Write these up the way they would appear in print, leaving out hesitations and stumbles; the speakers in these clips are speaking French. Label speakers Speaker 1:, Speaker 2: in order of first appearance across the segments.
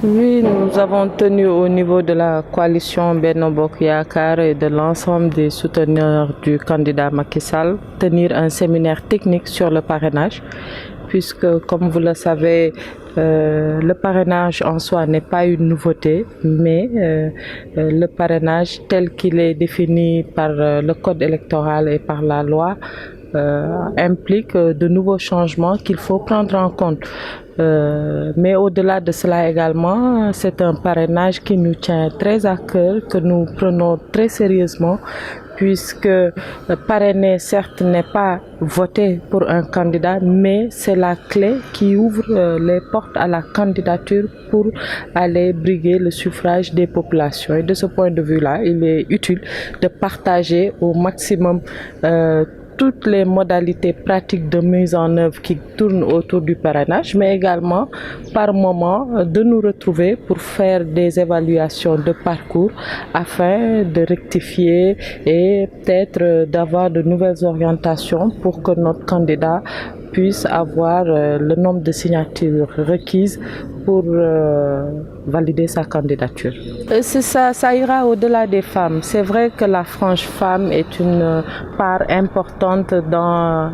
Speaker 1: Oui, nous avons tenu au niveau de la coalition Benno Bokk Yakaar et de l'ensemble des souteneurs du candidat Macky Sall tenir un séminaire technique sur le parrainage, puisque comme vous le savez, le parrainage en soi n'est pas une nouveauté, mais le parrainage tel qu'il est défini par le code électoral et par la loi implique de nouveaux changements qu'il faut prendre en compte. Mais au-delà de cela également, c'est un parrainage qui nous tient très à cœur, que nous prenons très sérieusement, puisque parrainer, certes, n'est pas voter pour un candidat, mais c'est la clé qui ouvre les portes à la candidature pour aller briguer le suffrage des populations. Et de ce point de vue-là, il est utile de partager au maximum toutes les modalités pratiques de mise en œuvre qui tournent autour du parrainage, mais également par moment de nous retrouver pour faire des évaluations de parcours afin de rectifier et peut-être d'avoir de nouvelles orientations pour que notre candidat puisse avoir le nombre de signatures requises pour valider sa candidature. C'est ça, ça ira au-delà des femmes. C'est vrai que la frange femme est une part importante dans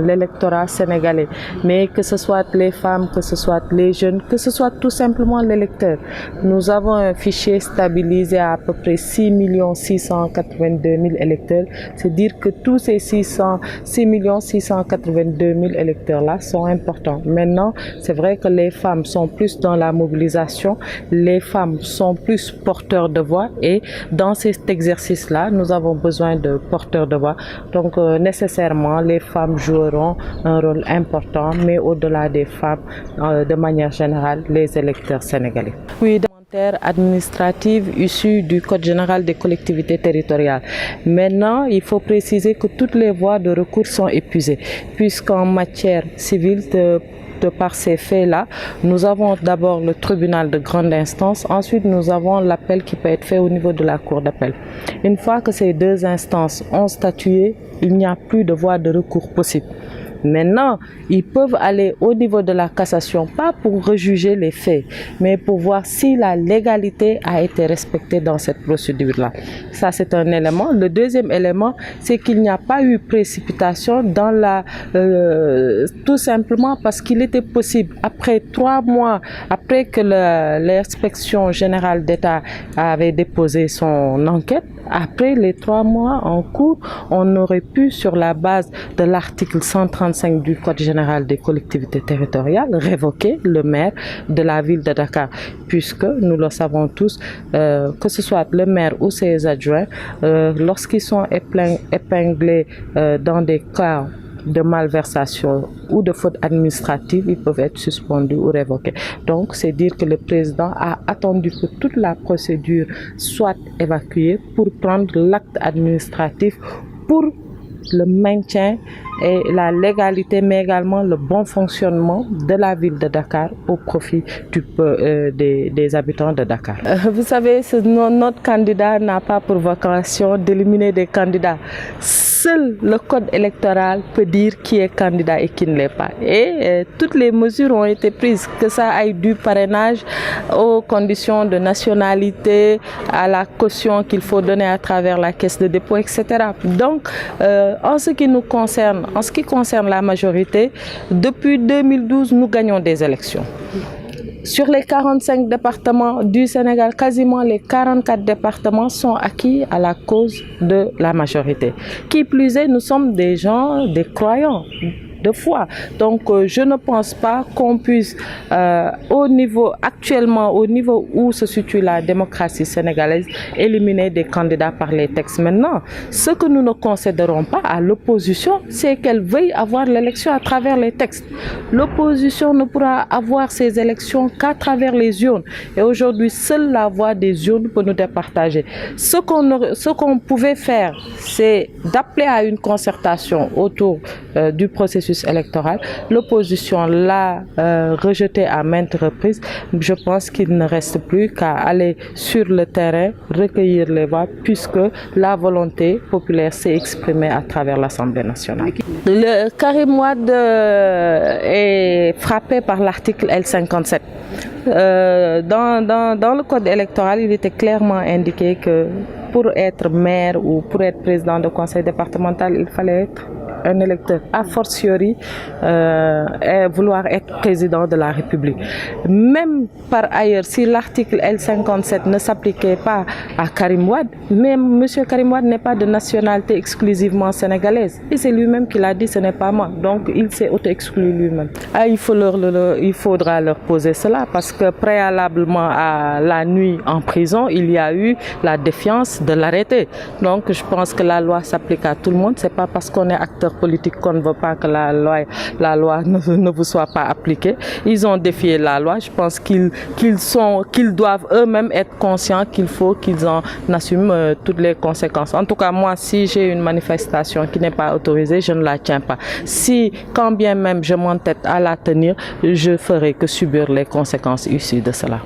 Speaker 1: l'électorat sénégalais, mais que ce soit les femmes, que ce soit les jeunes, que ce soit tout simplement l'électeur. Nous avons un fichier stabilisé à peu près 6 682 000 électeurs. C'est dire que tous ces 6 682 000 électeurs-là sont importants. Maintenant, c'est vrai que les femmes sont plus dans la mobilisation, les femmes sont plus porteurs de voix et dans cet exercice-là, nous avons besoin de porteurs de voix. Donc nécessairement, les femmes joueront un rôle important, mais au-delà des femmes, de manière générale, les électeurs sénégalais. Oui, administrative issue du Code général des collectivités territoriales. Maintenant, il faut préciser que toutes les voies de recours sont épuisées, puisqu'en matière civile, de par ces faits-là, nous avons d'abord le tribunal de grande instance, ensuite nous avons l'appel qui peut être fait au niveau de la cour d'appel. Une fois que ces deux instances ont statué, il n'y a plus de voie de recours possible. Maintenant, ils peuvent aller au niveau de la cassation, pas pour rejuger les faits, mais pour voir si la légalité a été respectée dans cette procédure-là. Ça, c'est un élément. Le deuxième élément, c'est qu'il n'y a pas eu précipitation dans la... tout simplement parce qu'il était possible, après 3 mois, après que l'inspection générale d'État avait déposé son enquête, après les 3 mois en cours, on aurait pu, sur la base de l'article 135 du Code général des collectivités territoriales, révoquer le maire de la ville de Dakar, puisque nous le savons tous, que ce soit le maire ou ses adjoints, lorsqu'ils sont épinglés dans des cas de malversation ou de faute administrative, ils peuvent être suspendus ou révoqués. Donc, c'est dire que le président a attendu que toute la procédure soit évacuée pour prendre l'acte administratif pour le maintien et la légalité, mais également le bon fonctionnement de la ville de Dakar au profit des habitants de Dakar. Vous savez, notre candidat n'a pas pour vocation d'éliminer des candidats. Seul le code électoral peut dire qui est candidat et qui ne l'est pas. Et toutes les mesures ont été prises, que ça aille du parrainage aux conditions de nationalité, à la caution qu'il faut donner à travers la caisse de dépôt, etc. Donc, en ce qui nous concerne, en ce qui concerne la majorité, depuis 2012, nous gagnons des élections. Sur les 45 départements du Sénégal, quasiment les 44 départements sont acquis à la cause de la majorité. Qui plus est, nous sommes des gens, des croyants de foi. Donc, je ne pense pas qu'on puisse, actuellement, au niveau où se situe la démocratie sénégalaise, éliminer des candidats par les textes. Maintenant, ce que nous ne concéderons pas à l'opposition, c'est qu'elle veuille avoir l'élection à travers les textes. L'opposition ne pourra avoir ces élections qu'à travers les urnes. Et aujourd'hui, seule la voix des urnes peut nous départager. Ce qu'on pouvait faire, c'est d'appeler à une concertation autour du processus processus électoral. L'opposition l'a rejeté à maintes reprises. Je pense qu'il ne reste plus qu'à aller sur le terrain, recueillir les voix, puisque la volonté populaire s'est exprimée à travers l'Assemblée nationale. Le Karim Wade est frappé par l'article L57. Dans le code électoral, il était clairement indiqué que pour être maire ou pour être président de conseil départemental, il fallait être un électeur, a fortiori et vouloir être président de la République. Même par ailleurs, si l'article L57 ne s'appliquait pas à Karim Wade, même M. Karim Wade n'est pas de nationalité exclusivement sénégalaise. Et c'est lui-même qui l'a dit, ce n'est pas moi. Donc il s'est auto-exclu lui-même. Il faudra leur poser cela parce que préalablement à la nuit en prison, il y a eu la défiance de l'arrêté. Donc je pense que la loi s'applique à tout le monde. C'est pas parce qu'on est acteur politique qu'on ne veut pas que la loi ne vous soit pas appliquée. Ils ont défié la loi. Je pense qu'ils doivent eux-mêmes être conscients qu'il faut qu'ils en assument toutes les conséquences. En tout cas, moi, si j'ai une manifestation qui n'est pas autorisée, je ne la tiens pas. Si, quand bien même je m'entête à la tenir, je ferai que subir les conséquences issues de cela.